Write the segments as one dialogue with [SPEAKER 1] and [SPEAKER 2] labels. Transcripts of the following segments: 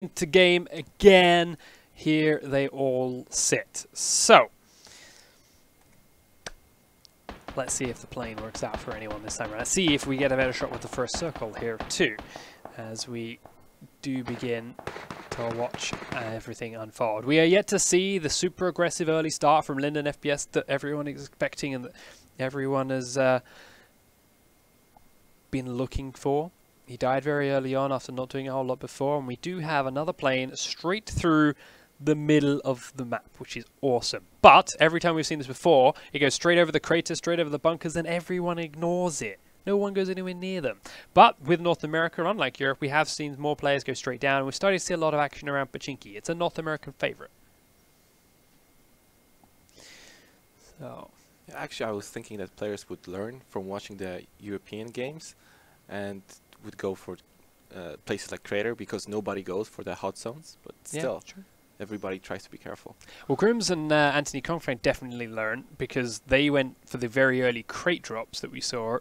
[SPEAKER 1] into game again. Here they all sit. So let's see if the plane works out for anyone this time around. Let's see if we get a better shot with the first circle here too, as we do begin to watch everything unfold. We are yet to see the super aggressive early start from Linden FPS that everyone is expecting and that everyone has been looking for. He died very early on after not doing a whole lot before, and we do have another plane straight through the middle of the map, which is awesome. But every time we've seen this before, it goes straight over the crater, straight over the bunkers, and everyone ignores it. No one goes anywhere near them. But with North America, unlike Europe, we have seen more players go straight down, and we're starting to see a lot of action around Pachinki. It's a North American favorite. So,
[SPEAKER 2] actually, I was thinking that players would learn from watching the European games and would go for places like Crater because nobody goes for the hot zones, but still,
[SPEAKER 1] yeah,
[SPEAKER 2] everybody tries to be careful.
[SPEAKER 1] Well, Grims and Anthony Confrank definitely learned because they went for the very early crate drops that we saw.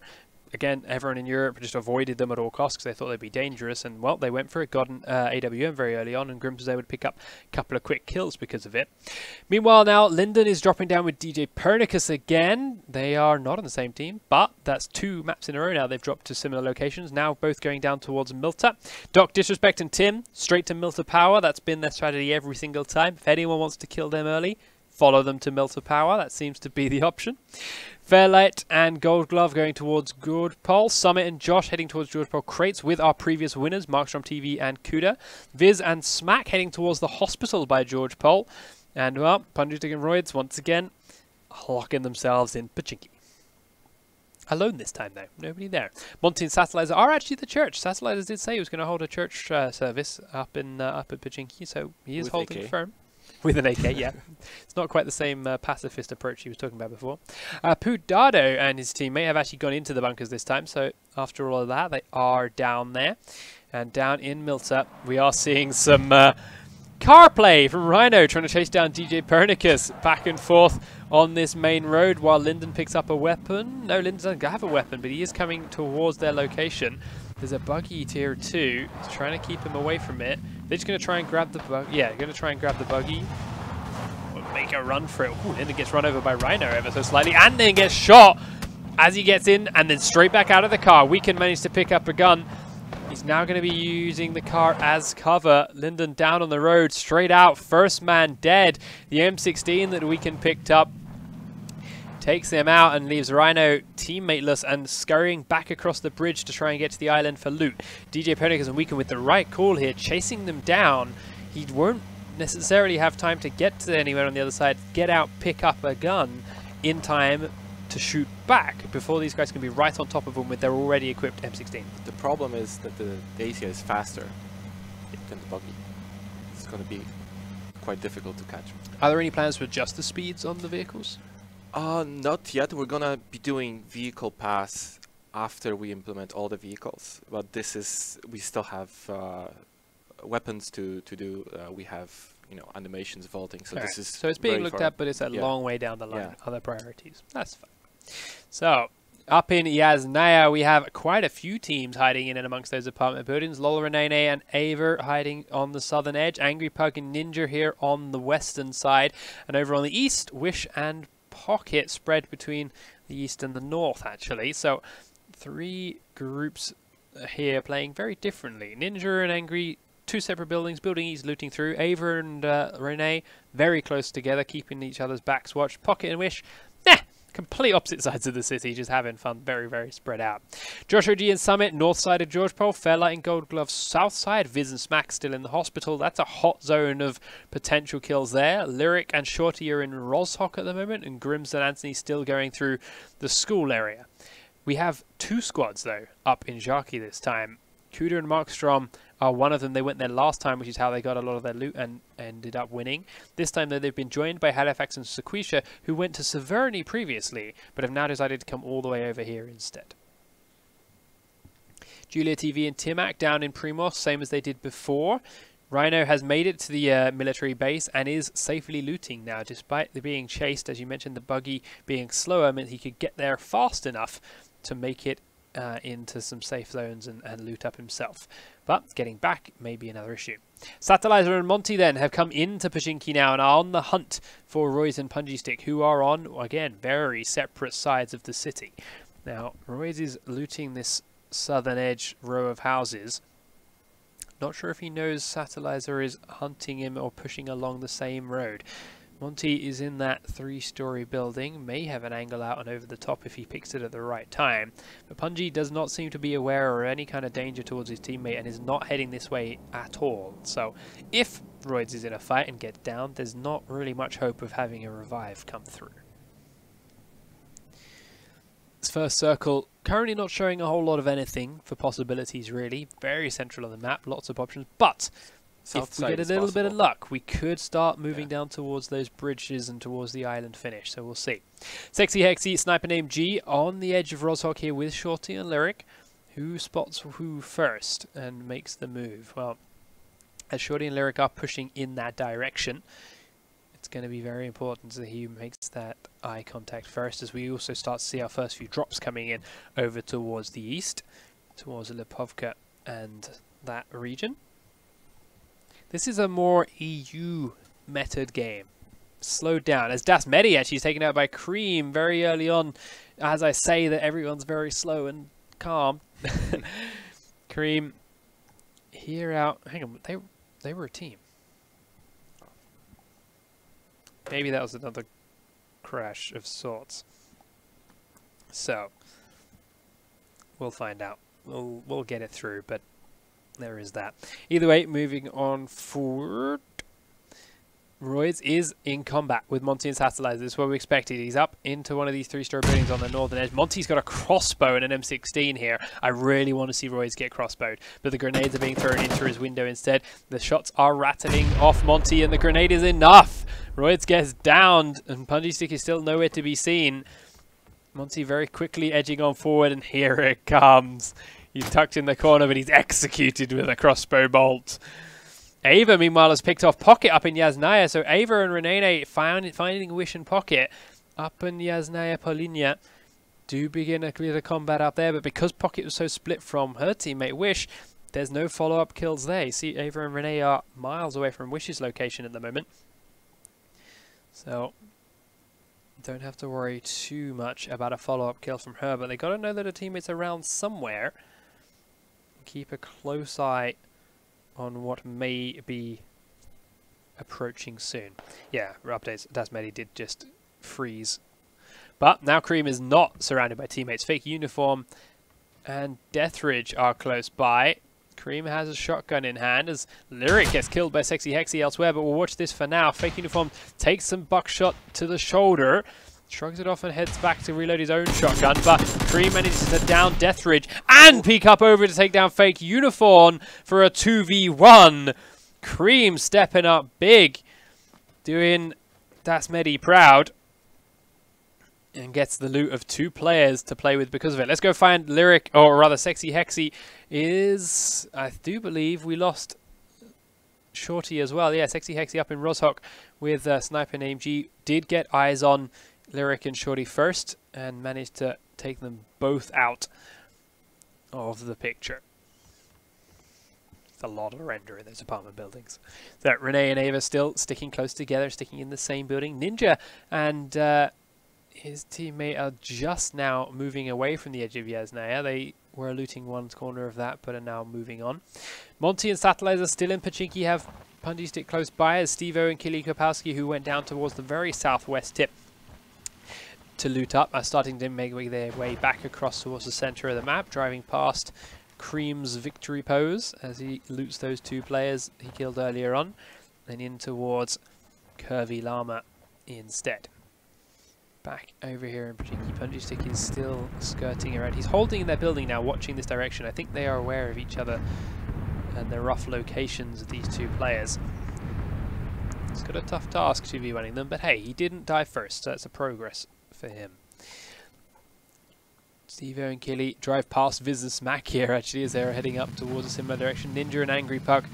[SPEAKER 1] Again, everyone in Europe just avoided them at all costs because they thought they'd be dangerous, and well, they went for it, got an AWM very early on, and Grims was able to pick up a couple of quick kills because of it. Meanwhile, now Linden is dropping down with DJ Pernicus again. They are not on the same team, but that's 2 maps in a row now. They've dropped to similar locations, now both going down towards Milta. Doc Disrespect and Tim, straight to Milta Power. That's been their strategy every single time. If anyone wants to kill them early, follow them to Milta Power. That seems to be the option. Fairlight and Gold Glove going towards George Pole. Summit and Josh heading towards George Pole crates with our previous winners, Markstrom TV and Kuda. Viz and Smack heading towards the hospital by George Pole. And, well, Punjik and Roids once again locking themselves in Pachinki. Alone this time, though. Nobody there. Monty and Satellites are actually the church. Satellites did say he was going to hold a church service up at Pachinki, so he is with holding AK. Firm. With an AK, yeah. It's not quite the same pacifist approach he was talking about before. Pudado and his teammate have actually gone into the bunkers this time, so after all of that, they are down there. And down in Milta, we are seeing some car play from Rhino, trying to chase down DJ Pernicus back and forth on this main road while Linden picks up a weapon. No, Linden doesn't have a weapon, but he is coming towards their location. There's a buggy tier 2. He's trying to keep him away from it. They're just going to try and grab the buggy. Yeah, going to try and grab the buggy. Make a run for it. Ooh, Linden gets run over by Rhino ever so slightly, and then gets shot as he gets in, and then straight back out of the car. We can manage to pick up a gun. He's now going to be using the car as cover. Linden down on the road, straight out. First man dead. The M16 that Weekend picked up takes him out and leaves Rhino teammateless and scurrying back across the bridge to try and get to the island for loot. DJ Pernicus and Weekend with the right call here, chasing them down. He won't necessarily have time to get to anywhere on the other side, get out, pick up a gun in time to shoot back before these guys can be right on top of him with their already equipped M16.
[SPEAKER 2] The problem is that the Dacia is faster than the buggy. It's going to be quite difficult to catch.
[SPEAKER 1] Are there any plans to adjust the speeds on the vehicles?
[SPEAKER 2] Not yet. We're going to be doing vehicle pass after we implement all the vehicles. But this is, we still have weapons to do. We have, you know, animations, vaulting. So this is
[SPEAKER 1] so it's being looked at, but it's a long way down the line. Other priorities. That's fine. So up in Yasnaya, we have quite a few teams hiding in and amongst those apartment buildings. Lola Renee and Aver hiding on the southern edge. Angry Pug and Ninja here on the western side. And over on the east, Wish and Pocket spread between the east and the north, actually. So 3 groups here playing very differently. Ninja and Angry, 2 separate buildings. Building East looting through. Aver and Renee very close together, keeping each other's backs watched. Pocket and Wish, complete opposite sides of the city, just having fun, very, very spread out. Joshua G and Summit, north side of George Pole. Fairlight and Gold Glove, south side. Viz and Smack still in the hospital. That's a hot zone of potential kills there. Lyric and Shorty are in Roshok at the moment, and Grims and Anthony still going through the school area. We have 2 squads, though, up in Jaki this time. Kuda and Markstrom are one of them. They went there last time, which is how they got a lot of their loot and ended up winning. This time, though, they've been joined by Halifax and Sequisha, who went to Severny previously, but have now decided to come all the way over here instead. Julia TV and Timac down in Primos, same as they did before. Rhino has made it to the military base and is safely looting now, despite the being chased. As you mentioned, the buggy being slower meant he could get there fast enough to make it into some safe zones and loot up himself. But getting back may be another issue. Satellizer and Monty then have come into Pachinki now and are on the hunt for Royce and Punji Stick, who are on, again, very separate sides of the city. Now, Royce is looting this southern edge row of houses. Not sure if he knows Satellizer is hunting him or pushing along the same road. Monty is in that 3-story building, may have an angle out and over the top if he picks it at the right time. But Punji does not seem to be aware of any kind of danger towards his teammate and is not heading this way at all. So if Royds is in a fight and gets down, there's not really much hope of having a revive come through. This first circle currently not showing a whole lot of anything for possibilities really. Very central on the map, lots of options, but if we get a little bit of luck, we could start moving down towards those bridges and towards the island finish, so we'll see. Sexy Hexy, sniper named G, on the edge of Rozhok here with Shorty and Lyric. Who spots who first and makes the move? Well, as Shorty and Lyric are pushing in that direction, it's going to be very important that he makes that eye contact first, as we also start to see our first few drops coming in over towards the east, towards Lipovka and that region. This is a more EU method game. Slowed down. As Das Medi actually is taken out by Cream very early on. As I say that everyone's very slow and calm. Cream here out. Hang on, they were a team. Maybe that was another crash of sorts. So we'll find out. We'll get it through, but there is that. Either way, moving on forward. Royds is in combat with Monty and Satellizer. This is what we expected. He's up into one of these 3-story buildings on the northern edge. Monty's got a crossbow and an M16 here. I really want to see Royds get crossbowed, but the grenades are being thrown in through his window instead. The shots are rattling off Monty, and the grenade is enough. Royds gets downed, and Punji Stick is still nowhere to be seen. Monty very quickly edging on forward, and here it comes. He's tucked in the corner, but he's executed with a crossbow bolt. Ava, meanwhile, has picked off Pocket up in Yasnaya. So Ava and Renee finding Wish and Pocket up in Yasnaya Polinia do begin a clear combat up there. But because Pocket was so split from her teammate Wish, there's no follow-up kills there. You see Ava and Renee are miles away from Wish's location at the moment. So don't have to worry too much about a follow-up kill from her. But they got to know that her teammate's around somewhere. Keep a close eye on what may be approaching soon. Yeah, updates. Dasmedi did just freeze. But now Cream is not surrounded by teammates. Fake Uniform and Deathridge are close by. Cream has a shotgun in hand as Lyric gets killed by Sexy Hexy elsewhere, but we'll watch this for now. Fake Uniform takes some buckshot to the shoulder, shrugs it off and heads back to reload his own shotgun, but Cream manages to down Deathridge and peek up over to take down Fake Uniform for a 2v1. Cream stepping up big, doing Dasmedi proud, and gets the loot of 2 players to play with because of it. Let's go find Lyric, or rather Sexy Hexy is, I do believe we lost Shorty as well. Yeah, Sexy Hexy up in Rozhok with a sniper named G. Did get eyes on Lyric and Shorty first and managed to take them both out of the picture. It's a lot of render in those apartment buildings. So Renee and Ava still sticking close together, sticking in the same building. Ninja and his teammate are just now moving away from the edge of Yasnaya. They were looting one corner of that, but are now moving on. Monty and Satellizer still in Pachinki, have Punji Stick close by, as Steve-O and Kili Kopowski, who went down towards the very southwest tip to loot up, are starting to make their way back across towards the center of the map, driving past Cream's victory pose as he loots those 2 players he killed earlier on, and in towards Curvy Llama instead. Back over here in Pachinki, Punji Stick is still skirting around. He's holding in their building now, watching this direction. I think they are aware of each other and the rough locations of these 2 players. He's got a tough task 2v1ing them, but hey, he didn't die first, so that's a progress for him. Steve-O and Killy drive past Viz and Smack here actually as they're heading up towards a similar direction. Ninja and Angry Puck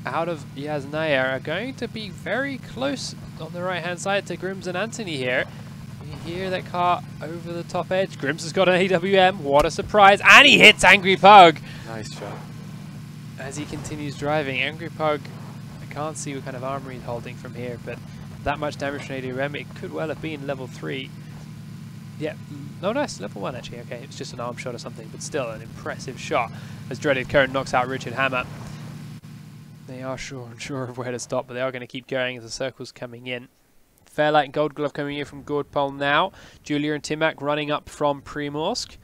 [SPEAKER 1] out of Yasnaya are going to be very close on the right hand side to Grims and Anthony here. You hear that car over the top edge. Grims has got an AWM. What a surprise. And he hits Angry Pug.
[SPEAKER 2] Nice shot.
[SPEAKER 1] As he continues driving, Angry Pug, I can't see what kind of armor he's holding from here, but that much damage from AWM, it could well have been level 3. Yeah, no, nice, level 1 actually. Okay, it's just an arm shot or something, but still an impressive shot. As Dreaded Cone knocks out Richard Hammer. They are unsure of where to stop, but they are going to keep going as the circle's coming in. Fairlight and Gold Glove coming in from Gordpol now. Julia and Timac running up from Primorsk.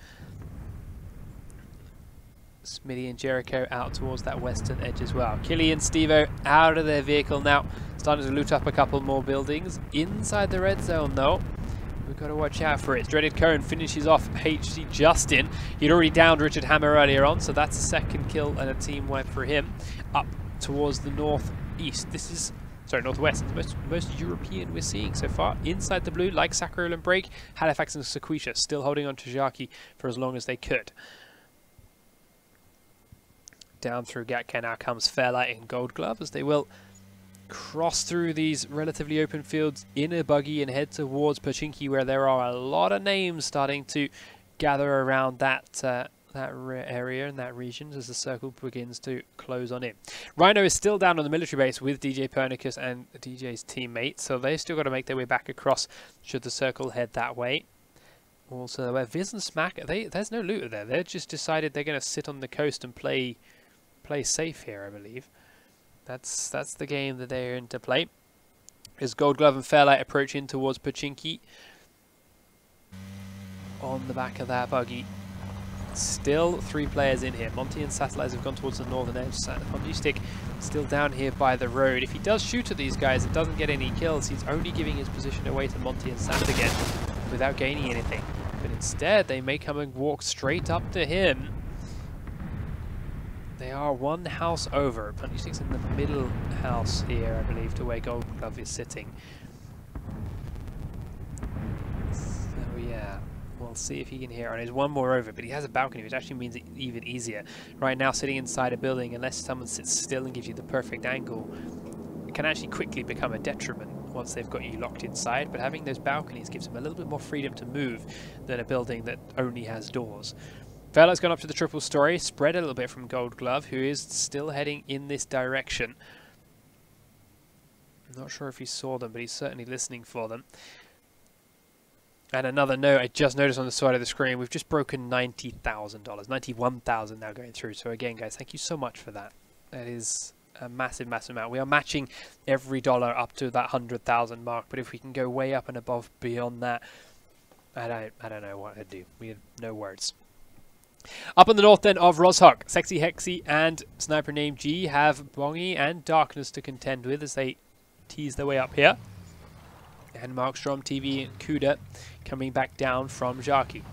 [SPEAKER 1] Smitty and Jericho out towards that western edge as well. Killy and Stevo out of their vehicle now, starting to loot up a couple more buildings. Inside the red zone though, we've got to watch out for it. Dreaded Cone finishes off HC Justin. He'd already downed Richard Hammer earlier on, so that's a second kill and a team wipe for him. Up towards the northeast. This is, sorry, northwest. It's the most European we're seeing so far. Inside the blue, like Sacral and Break, Halifax and Sequisha still holding on to Jaki for as long as they could. Down through Gatka now comes Fairlight and Gold Glove as they will cross through these relatively open fields in a buggy and head towards Pachinki, where there are a lot of names starting to gather around that area and that region as the circle begins to close on in. Rhino is still down on the military base with DJ Pernicus and DJ's teammate, so they've still got to make their way back across should the circle head that way. Also, where Viz and Smack, there's no loot there. They've just decided they're going to sit on the coast and play safe here, I believe. That's the game that they're in to play. As Gold Glove and Fairlight approach in towards Pachinki. On the back of that buggy. Still 3 players in here. Monty and Satellites have gone towards the northern edge. Stick still down here by the road. If he does shoot at these guys and doesn't get any kills, he's only giving his position away to Monty and Sat again without gaining anything. But instead, they may come and walk straight up to him. They are one house over. Punty Stick's in the middle house here, I believe, to where Gold Glove is sitting. So yeah, we'll see if he can hear. And there's one more over, but he has a balcony, which actually means it even easier. Right now, sitting inside a building, unless someone sits still and gives you the perfect angle, it can actually quickly become a detriment once they've got you locked inside. But having those balconies gives them a little bit more freedom to move than a building that only has doors. Fairlight's gone up to the triple story, spread a little bit from Gold Glove, who is still heading in this direction. I'm not sure if he saw them, but he's certainly listening for them. And another note I just noticed on the side of the screen, we've just broken $90,000, $91,000 now going through. So again, guys, thank you so much for that. That is a massive, massive amount. We are matching every dollar up to that 100,000 mark, but if we can go way up and above beyond that, I don't know what I'd do. We have no words. Up on the north then of Roshok, Sexy Hexy and Sniper Named G have Bongy and Darkness to contend with as they tease their way up here. And Markstrom, TV and Kuda coming back down from Jaki.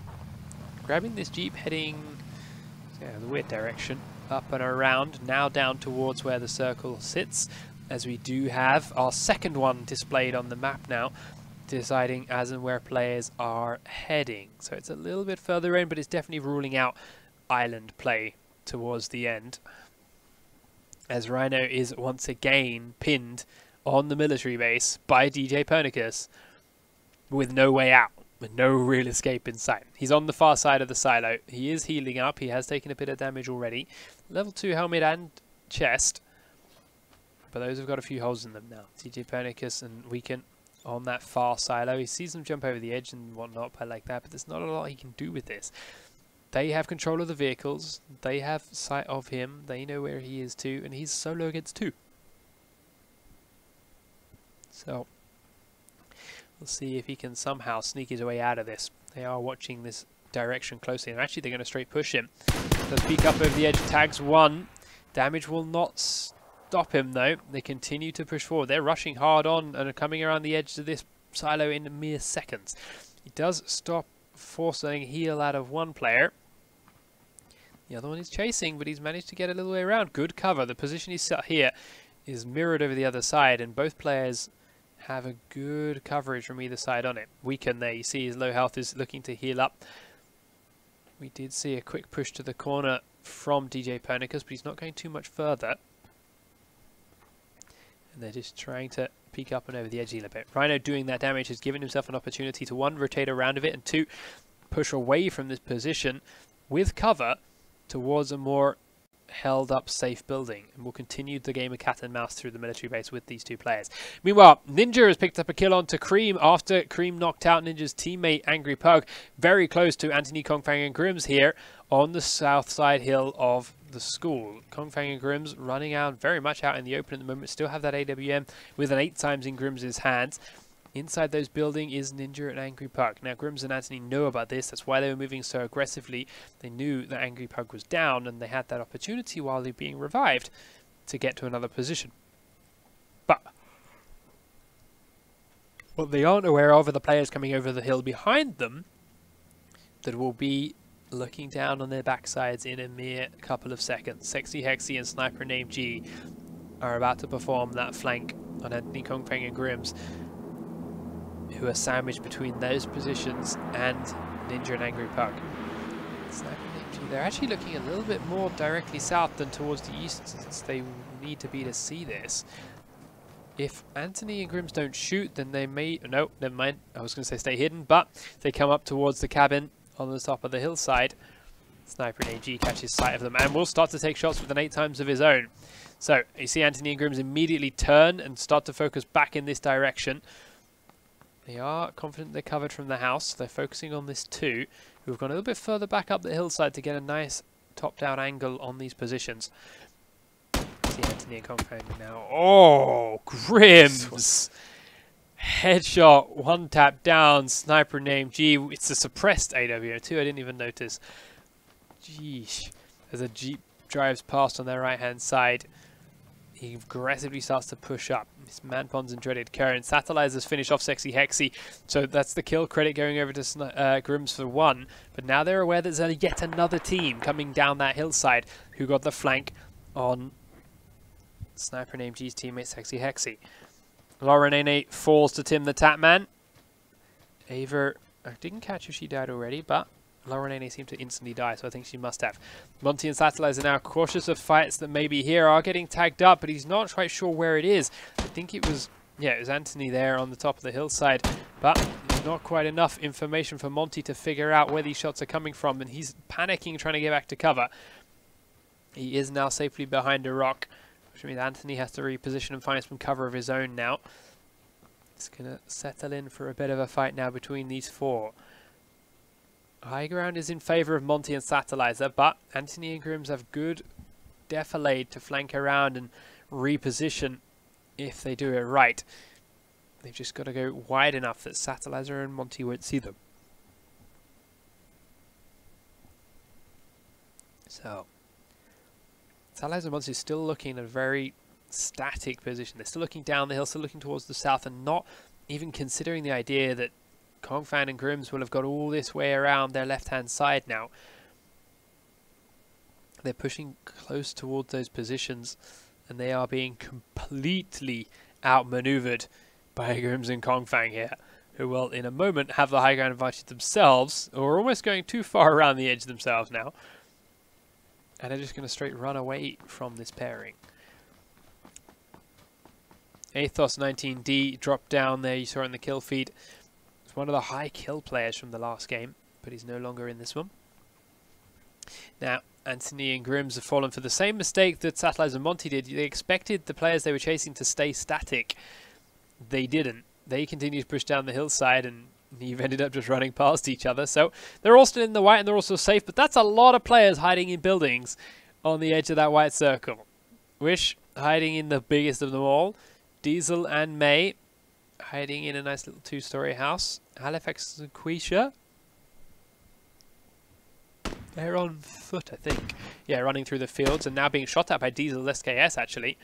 [SPEAKER 1] Grabbing this Jeep heading the weird direction, up and around, now down towards where the circle sits, as we do have our second one displayed on the map now, deciding as and where players are heading. So it's a little bit further in, but it's definitely ruling out island play towards the end. As Rhino is once again pinned on the military base by DJ Pernicus with no way out, with no real escape in sight. He's on the far side of the silo. He is healing up. He has taken a bit of damage already. Level 2 helmet and chest, but those have got a few holes in them now. DJ Pernicus and Weekend on that far silo. He sees them jump over the edge and whatnot, I like that, but there's not a lot he can do with this. They have control of the vehicles, they have sight of him, they know where he is too, and he's solo against 2. So, we'll see if he can somehow sneak his way out of this. They are watching this direction closely, and actually they're going to straight push him. Does peek up over the edge, tags 1. Damage will not stop him though. They continue to push forward. They're rushing hard on and are coming around the edge of this silo in mere seconds. He does stop forcing heal out of one player. The other one is chasing, but he's managed to get a little way around. Good cover. The position he's set here is mirrored over the other side, and both players have a good coverage from either side on it. Weaken there. You see his low health is looking to heal up. We did see a quick push to the corner from DJ Pernicus, but he's not going too much further. And they're just trying to peek up and over the edge a little bit. Rhino doing that damage has given himself an opportunity to, one, rotate around of it, and two, push away from this position with cover towards a more held up safe building, and will continue the game of cat and mouse through the military base with these two players. Meanwhile, Ninja has picked up a kill onto Cream after Cream knocked out Ninja's teammate Angry Pug, very close to Anthony, Kongfang and Grims here on the south side hill of the school. Kongfang and Grims running out very much out in the open at the moment, still have that AWM with an 8 times in Grims' hands. Inside those building is Ninja and Angry Pug. Now, Grims and Anthony know about this. That's why they were moving so aggressively. They knew that Angry Pug was down, and they had that opportunity while they're being revived to get to another position. But what they aren't aware of are the players coming over the hill behind them that will be looking down on their backsides in a mere couple of seconds. Sexy Hexy and Sniper named G are about to perform that flank on Anthony, Kongfang and Grims, who are sandwiched between those positions and Ninja and Angry Pug. Sniper named G, they're actually looking a little bit more directly south than towards the east, since they need to be to see this. If Anthony and Grims don't shoot, then they may... No, never mind. I was going to say stay hidden, but they come up towards the cabin on the top of the hillside. Sniper and AG catches sight of them and will start to take shots with an 8 times of his own. So you see Anthony and Grims immediately turn and start to focus back in this direction. They are confident they're covered from the house. They're focusing on this 2, who've gone a little bit further back up the hillside to get a nice top-down angle on these positions. See Anthony and Kongfang now. Oh, Grims! Headshot, 1 tap down, Sniper named G. It's a suppressed AWM too, I didn't even notice. Jeesh. As a Jeep drives past on their right-hand side, he aggressively starts to push up. This Manpons and Dreaded Current. Satellites finish off Sexy Hexy, so that's the kill credit going over to Grims for 1. But now they're aware there's yet another team coming down that hillside who got the flank on Sniper named G's teammate Sexy Hexy. Lauren NA falls to Tim the Tapman. Aver, I didn't catch if she died already, but Lauren NA seemed to instantly die, so I think she must have. Monty and Satellites are now cautious of fights that may be here, are getting tagged up, but he's not quite sure where it is. I think it was, yeah, it was Anthony there on the top of the hillside, but not quite enough information for Monty to figure out where these shots are coming from, and he's panicking, trying to get back to cover. He is now safely behind a rock, which means Anthony has to reposition and find some cover of his own now. It's going to settle in for a bit of a fight now between these 4. High ground is in favour of Monty and Satellizer, but Anthony and Grims have good defilade to flank around and reposition if they do it right. They've just got to go wide enough that Satellizer and Monty won't see them. So Satellizer and Monty is still looking at a very static position. They're still looking down the hill, still looking towards the south, and not even considering the idea that Kongfang and Grims will have got all this way around their left-hand side now. They're pushing close towards those positions, and they are being completely outmaneuvered by Grims and Kongfang here, who will in a moment have the high ground advantage themselves, or are almost going too far around the edge themselves now. And they're just going to straight run away from this pairing. Athos 19D dropped down there, you saw in the kill feed. It's one of the high kill players from the last game, but he's no longer in this one. Now, Anthony and Grims have fallen for the same mistake that Satellites and Monty did. They expected the players they were chasing to stay static. They didn't. They continued to push down the hillside, and you've ended up just running past each other. So they're all still in the white and they're also safe, but that's a lot of players hiding in buildings on the edge of that white circle. Wish hiding in the biggest of them all. Diesel and May hiding in a nice little 2-story house. Halifax and Quisha, they're on foot, I think. Yeah, running through the fields and now being shot at by Diesel SKS, actually.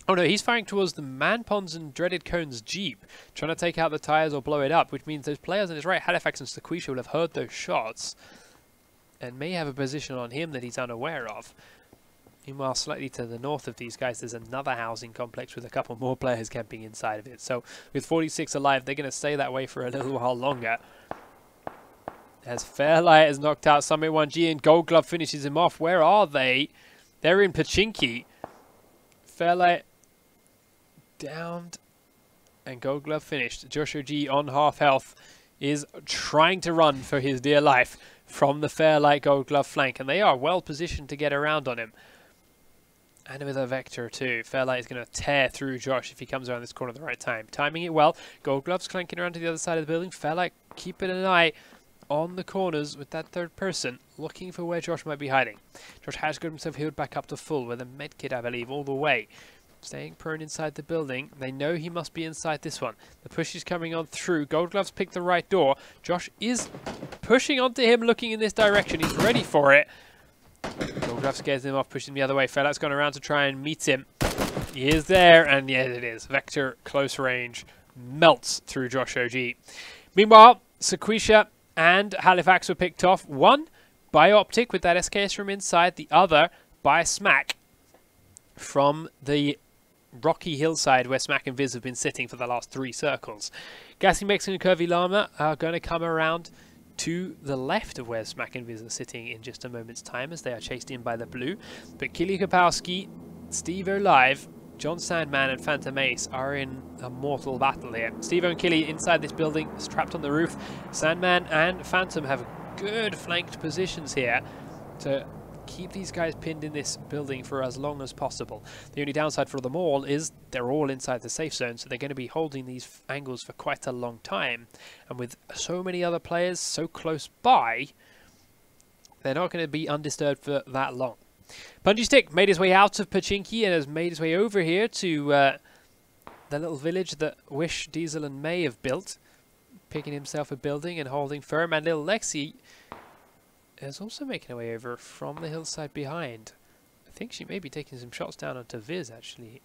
[SPEAKER 1] Oh no, he's firing towards the Manpons and Dreaded Cone's Jeep, trying to take out the tires or blow it up, which means those players on his right, Halifax and Sequisha, will have heard those shots and may have a position on him that he's unaware of. Meanwhile, slightly to the north of these guys, there's another housing complex with a couple more players camping inside of it. So with 46 alive, they're going to stay that way for a little while longer. As Fairlight has knocked out Summit 1G and Gold Glove finishes him off. Where are they? They're in Pachinki. Fairlight Downed. And Gold Glove finished. Joshua G on half health is trying to run for his dear life from the Fairlight Gold Glove flank. And they are well positioned to get around on him. And with a Vector too. Fairlight is going to tear through Josh if he comes around this corner at the right time. Timing it well. Gold Glove's clanking around to the other side of the building. Fairlight keeping an eye on the corners with that third person, looking for where Josh might be hiding. Josh has got himself healed back up to full with a medkit, I believe, all the way. Staying prone inside the building. They know he must be inside this one. The push is coming on through. Gold Glove's picked the right door. Josh is pushing onto him, looking in this direction. He's ready for it. Gold Glove scares him off, pushing the other way. Fairlight's gone around to try and meet him. He is there, and yes, it is. Vector, close range, melts through Josh OG. Meanwhile, Sequisha and Halifax were picked off. One by Optic with that SKS from inside. The other by Smack from the rocky hillside where Smack and Viz have been sitting for the last 3 circles. Gassy Mexican and Curvy Llama are going to come around to the left of where Smack and Viz are sitting in just a moment's time as they are chased in by the blue. But Kili Kapowski, Steve O'Live, John Sandman and Phantom Ace are in a mortal battle here. Steve and Kili inside this building, trapped on the roof. Sandman and Phantom have good flanked positions here to keep these guys pinned in this building for as long as possible. The only downside for them all is they're all inside the safe zone, so they're going to be holding these angles for quite a long time. And with so many other players so close by, they're not going to be undisturbed for that long. Punji Stick made his way out of Pachinki and has made his way over here to the little village that Wish, Diesel and May have built, picking himself a building and holding firm. And little Lexi is also making her way over from the hillside behind. I think she may be taking some shots down onto Viz, actually.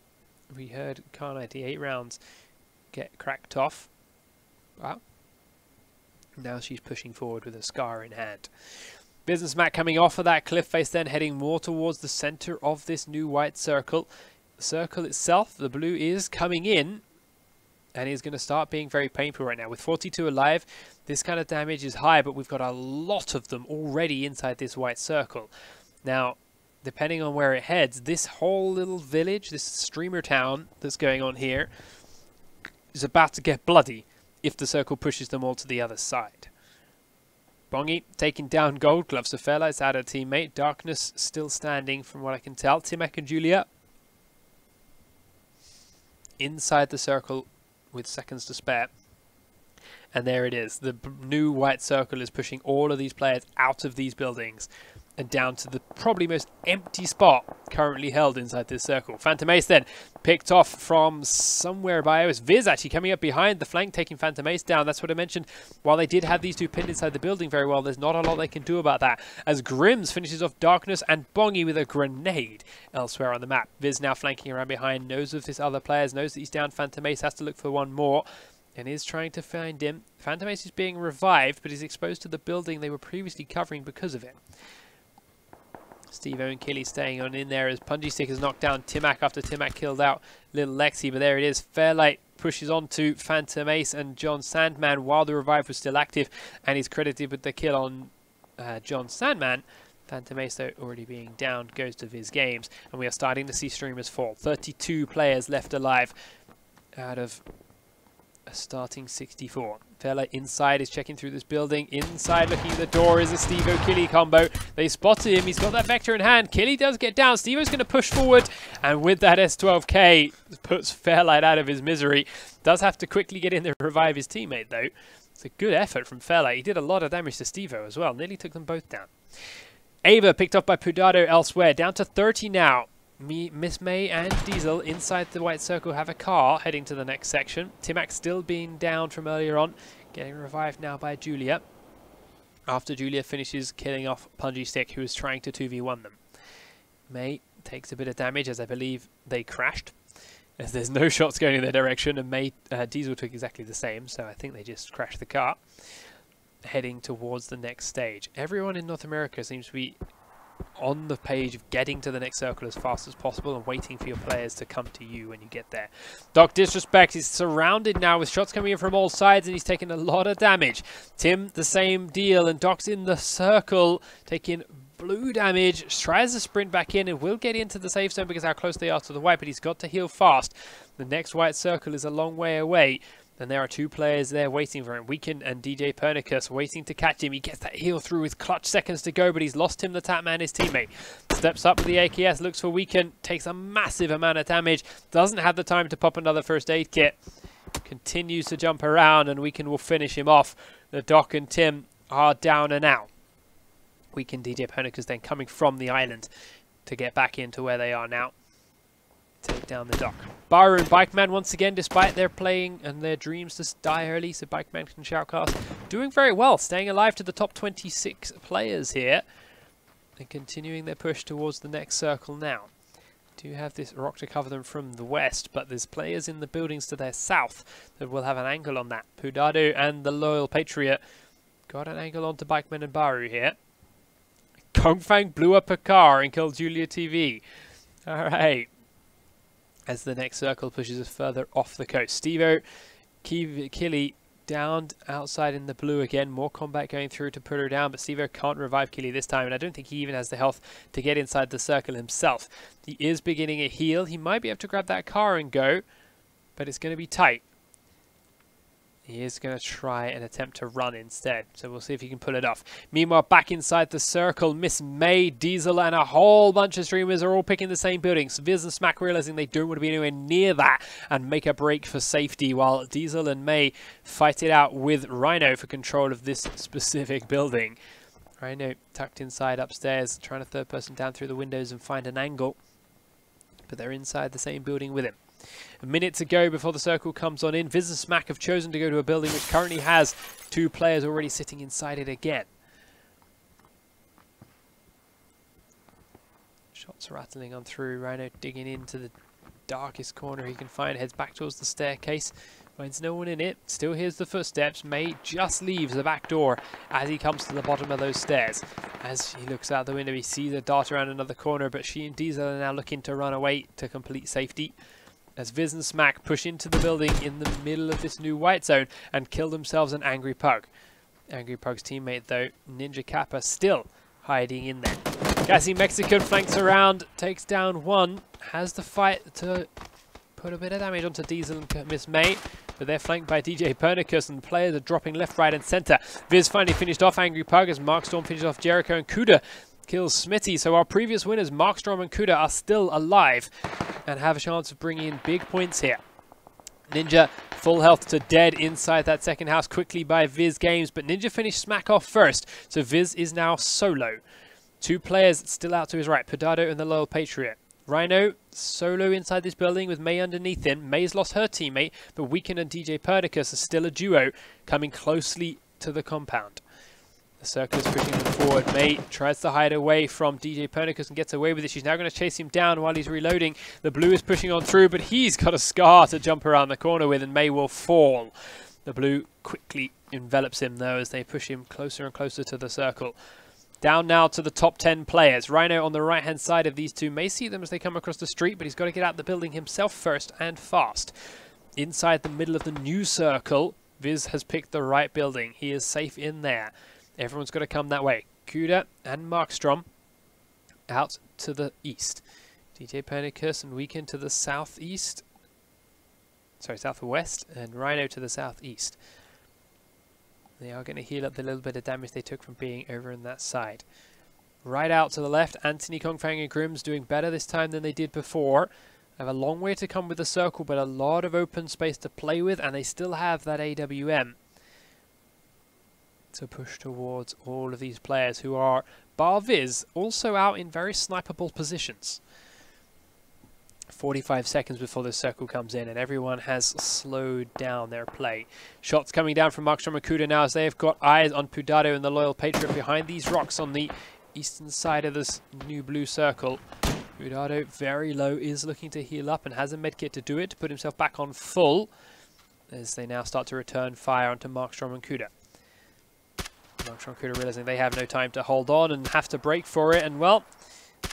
[SPEAKER 1] We heard Car 98 rounds get cracked off. Wow. Now she's pushing forward with a scar in hand. Business Mac coming off of that cliff face, then heading more towards the center of this new white circle. The circle itself, the blue, is coming in and is going to start being very painful right now. With 42 alive, this kind of damage is high, but we've got a lot of them already inside this white circle. Now, depending on where it heads, this whole little village, this streamer town that's going on here, is about to get bloody if the circle pushes them all to the other side. Bongi taking down Gold Glove, so Fairlight's out of teammate. Darkness still standing from what I can tell. Timek and Julia inside the circle with seconds to spare. And there it is. The new white circle is pushing all of these players out of these buildings and down to the probably most empty spot currently held inside this circle. Phantom Ace then picked off from somewhere by us. Viz actually coming up behind the flank, taking Phantom Ace down. That's what I mentioned. While they did have these two pinned inside the building very well, there's not a lot they can do about that. As Grims finishes off Darkness and Bongi with a grenade elsewhere on the map. Viz now flanking around behind, knows of his other players, knows that he's down. Phantom Ace has to look for one more and is trying to find him. Phantom Ace is being revived, but is exposed to the building they were previously covering because of it. Steve-O and Killy staying on in there as Punji Stick has knocked down Timac after Timac killed out little Lexi, but there it is. Fairlight pushes on to Phantom Ace and John Sandman while the revive was still active, and he's credited with the kill on John Sandman. Phantom Ace, though, already being down, goes to Viz Games, and we are starting to see streamers fall. 32 players left alive out of a starting 64. Fairlight inside is checking through this building. Inside looking at the door is a Steve-O Killy combo. They spotted him. He's got that Vector in hand. Killy does get down. Steve-O's going to push forward. And with that S12K, puts Fairlight out of his misery. Does have to quickly get in there to revive his teammate, though. It's a good effort from Fairlight. He did a lot of damage to Steve-O as well. Nearly took them both down. Ava picked up by Pudado elsewhere. Down to 30 now. Miss May and Diesel inside the white circle have a car heading to the next section. Timac still being down from earlier on, getting revived now by Julia. After Julia finishes killing off Punji Stick, who is trying to 2v1 them. May takes a bit of damage as I believe they crashed, as there's no shots going in their direction, and May Diesel took exactly the same, so I think they just crashed the car. Heading towards the next stage. Everyone in North America seems to be on the page of getting to the next circle as fast as possible and waiting for your players to come to you when you get there. Doc Disrespect is surrounded now with shots coming in from all sides, and he's taking a lot of damage. Tim, the same deal, and Doc's in the circle, taking blue damage, tries to sprint back in and will get into the safe zone because how close they are to the white, but he's got to heal fast. The next white circle is a long way away, and there are two players there waiting for him. Weekend and DJ Pernicus waiting to catch him. He gets that heal through with clutch seconds to go, but he's lost him, the tap man, his teammate. Steps up with the AKS, looks for Weekend, takes a massive amount of damage, doesn't have the time to pop another first aid kit. Continues to jump around, and Weekend will finish him off. The Doc and Tim are down and out. Weekend, DJ Pernicus then coming from the island to get back into where they are now. Take down the Doc. Baru and Bikeman once again, despite their playing and their dreams to die early, so Bikeman can shoutcast. Doing very well, staying alive to the top 26 players here. And continuing their push towards the next circle now. Do have this rock to cover them from the west, but there's players in the buildings to their south that will have an angle on that. Pudado and the Loyal Patriot got an angle onto Bikeman and Baru here. Kongfang blew up a car and killed Julia TV. Alright. As the next circle pushes us further off the coast. Stevo, Killy downed outside in the blue again. More combat going through to put her down, but Stevo can't revive Killy this time, and I don't think he even has the health to get inside the circle himself. He is beginning a heal. He might be able to grab that car and go, but it's going to be tight. He is going to try and attempt to run instead, so we'll see if he can pull it off. Meanwhile, back inside the circle, Miss May, Diesel, and a whole bunch of streamers are all picking the same buildings. Viz and Smack realizing they don't want to be anywhere near that and make a break for safety, while Diesel and May fight it out with Rhino for control of this specific building. Rhino tucked inside upstairs, trying to third person down through the windows and find an angle, but they're inside the same building with him. A minute to go before the circle comes on in. Viz and Smack have chosen to go to a building which currently has two players already sitting inside it again. Shots rattling on through. Rhino digging into the darkest corner he can find. Heads back towards the staircase. Finds no one in it. Still hears the footsteps. May just leaves the back door as he comes to the bottom of those stairs. As he looks out the window, he sees a dart around another corner, but she and Diesel are now looking to run away to complete safety. As Viz and Smack push into the building in the middle of this new white zone and kill themselves an Angry Pug. Angry Pug's teammate, though, Ninja Kappa, still hiding in there. Gassy Mexican flanks around, takes down one, has the fight to put a bit of damage onto Diesel and Miss May, but they're flanked by DJ Pernicus, and the players are dropping left, right, and center. Viz finally finished off Angry Pug as Markstorm finishes off Jericho, and Kuda kills Smitty. So our previous winners, Markstorm and Kuda, are still alive and have a chance of bringing in big points here. Ninja full health to dead inside that second house quickly by Viz Games, but Ninja finished Smack off first, so Viz is now solo. Two players still out to his right, Pedado and the Loyal Patriot. Rhino solo inside this building with May underneath him. May's lost her teammate, but Weekend and DJ Pernicus are still a duo coming closely to the compound. The circle is pushing them forward. May tries to hide away from DJ Pernicus and gets away with it. She's now going to chase him down while he's reloading. The blue is pushing on through, but he's got a scar to jump around the corner with, and May will fall. The blue quickly envelops him, though, as they push him closer and closer to the circle. Down now to the top 10 players. Rhino on the right-hand side of these two. May see them as they come across the street, but he's got to get out the building himself first and fast. Inside the middle of the new circle, Viz has picked the right building. He is safe in there. Everyone's got to come that way. Kuda and Markstrom out to the east. DJ Pernicus and Weekend to the southeast. Sorry, southwest. And Rhino to the southeast. They are going to heal up the little bit of damage they took from being over on that side. Right out to the left, Anthony, Kongfang and Grimm's doing better this time than they did before. They have a long way to come with the circle, but a lot of open space to play with, and they still have that AWM to push towards all of these players who are, bar Viz, also out in very sniperable positions. 45 seconds before the circle comes in, and everyone has slowed down their play. Shots coming down from Markstrom and Kuda now as they have got eyes on Pudado and the Loyal Patriot behind these rocks on the eastern side of this new blue circle. Pudado, very low, is looking to heal up and has a medkit to do it, to put himself back on full, as they now start to return fire onto Markstrom and Kuda. Markstrom and Kuda realizing they have no time to hold on and have to break for it, and well,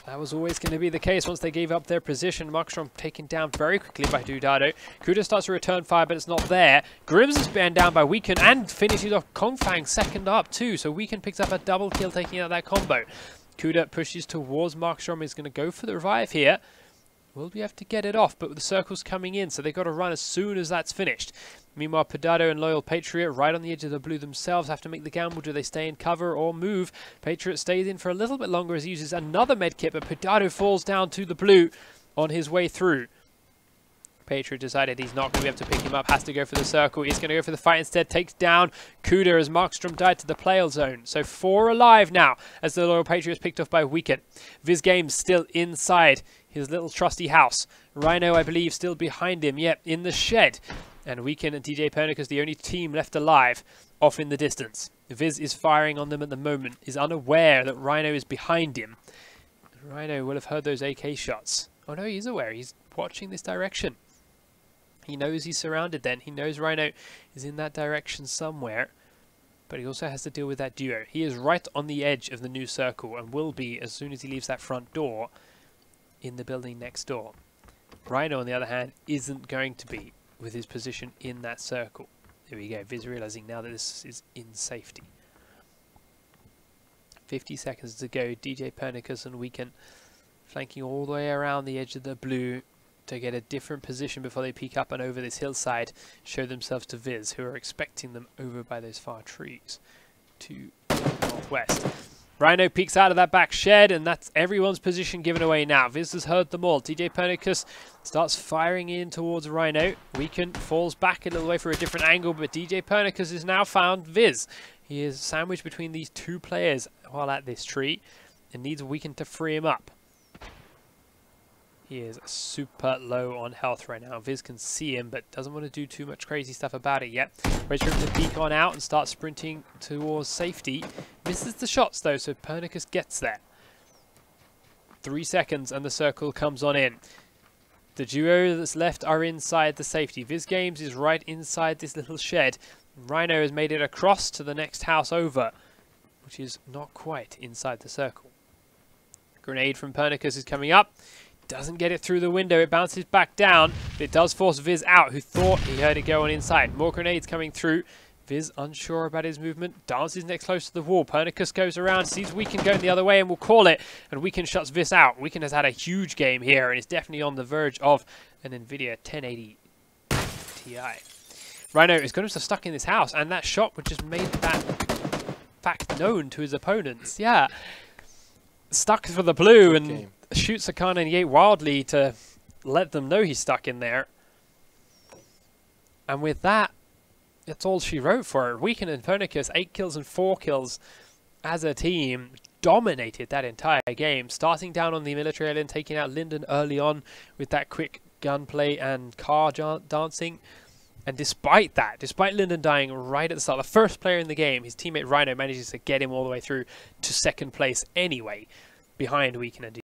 [SPEAKER 1] that was always going to be the case once they gave up their position. Markstrom taken down very quickly by Dudado. Kuda starts to return fire, but it's not there. Grimms is banned down by Weekend and finishes off Kongfang second up too. So Weekend picks up a double kill, taking out that combo. Kuda pushes towards Markstrom. He's going to go for the revive here. Will we have to get it off? But the circle's coming in, so they've got to run as soon as that's finished. Meanwhile, Pedado and Loyal Patriot right on the edge of the blue themselves have to make the gamble. Do they stay in cover or move? Patriot stays in for a little bit longer as he uses another medkit, but Pedado falls down to the blue on his way through. Patriot decided he's not going to be able to pick him up, has to go for the circle. He's going to go for the fight instead, takes down Kuda as Markstrom died to the player zone. So 4 alive now as the Loyal Patriot is picked off by Weekend. Viz Games still inside his little trusty house. Rhino, I believe, still behind him, yep, in the shed. And Weekend and DJ Pernicus, the only team left alive, off in the distance. Viz is firing on them at the moment, is unaware that Rhino is behind him. Rhino will have heard those AK shots. Oh no, he's aware, he's watching this direction. He knows he's surrounded then. He knows Rhino is in that direction somewhere. But he also has to deal with that duo. He is right on the edge of the new circle and will be as soon as he leaves that front door in the building next door. Rhino, on the other hand, isn't going to be with his position in that circle. There we go. Viz realizing now that this is in safety. 50 seconds to go. DJ Pernicus and Weekend flanking all the way around the edge of the blue to get a different position before they peek up and over this hillside, show themselves to Viz, who are expecting them over by those far trees to the northwest. Rhino peeks out of that back shed, and that's everyone's position given away now. Viz has heard them all. DJ Pernicus starts firing in towards Rhino. Weekend falls back a little way for a different angle, but DJ Pernicus has now found Viz. He is sandwiched between these two players while at this tree and needs Weekend to free him up. He is super low on health right now. Viz can see him, but doesn't want to do too much crazy stuff about it yet. Waits for him to peek on out and start sprinting towards safety. Misses the shots though, so Pernicus gets there. 3 seconds and the circle comes on in. The duo that's left are inside the safety. Viz Games is right inside this little shed. Rhino has made it across to the next house over, which is not quite inside the circle. Grenade from Pernicus is coming up. Doesn't get it through the window. It bounces back down. But it does force Viz out, who thought he heard it go on inside. More grenades coming through. Viz unsure about his movement. Dances next close to the wall. Pernicus goes around, sees Weekend going the other way and will call it. And Weekend shuts Viz out. Weekend has had a huge game here and is definitely on the verge of an NVIDIA 1080 Ti. Rhino is going to be stuck in this house, and that shot would just made that fact known to his opponents. Yeah. Stuck for the blue and shoots a Kar 98 wildly to let them know he's stuck in there. And with that, that's all she wrote for her. Weekend and Pernicus, 8 kills and 4 kills as a team, dominated that entire game, starting down on the military island, taking out Linden early on with that quick gunplay and car dancing. And despite that, despite Linden dying right at the start, the first player in the game, his teammate Rhino manages to get him all the way through to second place anyway, behind Weekend and